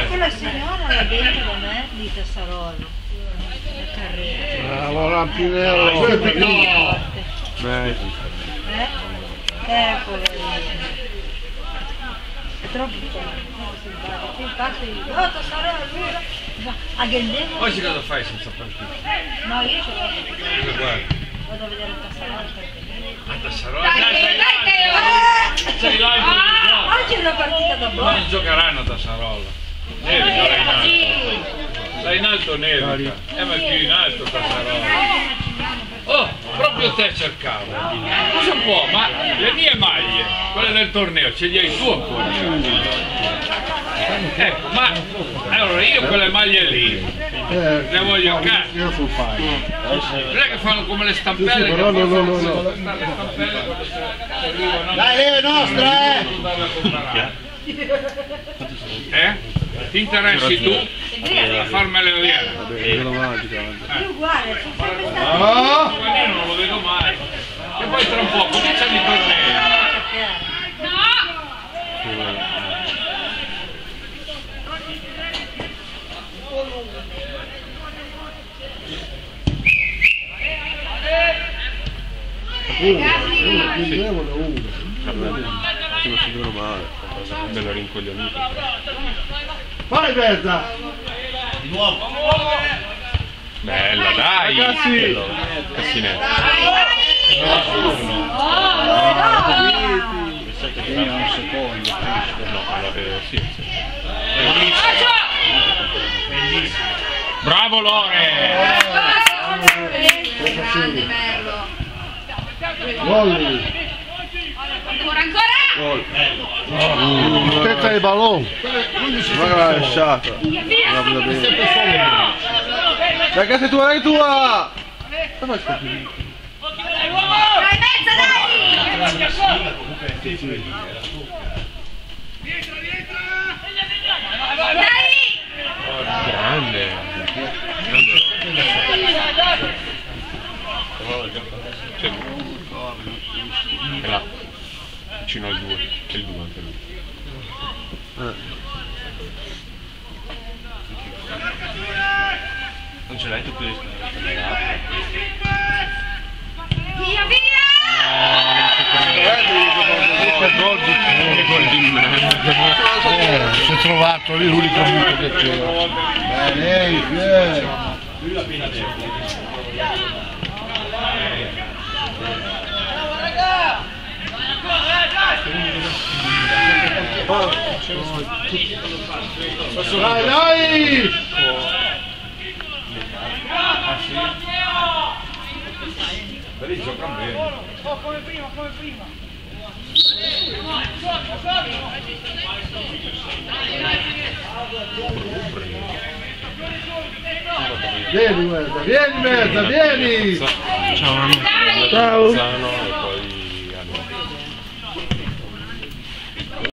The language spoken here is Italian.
quella signora là dentro da me di Tassarolo. La carriera. Bravo Rampinello. Poverino. È troppo simpatico. Infatti, Tassarolo, lui a Ghendevo. Oggi cosa fai senza partita? No, io ce l'ho. Cosa guardi? Vado a vedere Tassarolo perché. A Tassarolo? Dai, Sei là in Oggi è una partita da Ma bolla. non giocheranno a Tassarolo. Nevica là in alto. Là in alto nevica. Ma più in alto Tassarolo. Oh, proprio te cercavo. Cosa può? Ma le mie maglie, quelle del torneo, ce li hai tu ancora? Ecco, ma allora io quelle maglie lì le voglio a casa. Io sul paio. Non è che fanno come le stampelle? Sì, però no. Le stampelle quando si arrivano. Dai, Leo, nostra, Ti interessi tu a farmele vedere? È uguale, sono sempre stato. Io non lo vedo mai. E poi tra un po' cominciano i tornei. Come si vedono male, bello rincoglionito. Vai Berta! Di nuovo! Bella, dai! Ragazzi! Cassinetto. Un secondo. No, allora, sì. Bravo Lore! Gol! Ancora! Testa di ballon! Guarda la lasciata! Ragazzi, è tua! Dove fai? Dai, mezza, dai! Dai! Grande! È là, vicino al 2, è il 2 anche lui. Non ce l'hai tu questo? Via, via! Si è trovato lì l'unico punto che c'era. Bene, lui l'ha appena detto. Dai, dai! Lì giocano bene. Come prima. Vieni Merda, vieni! Ciao! Ciao! Ciao!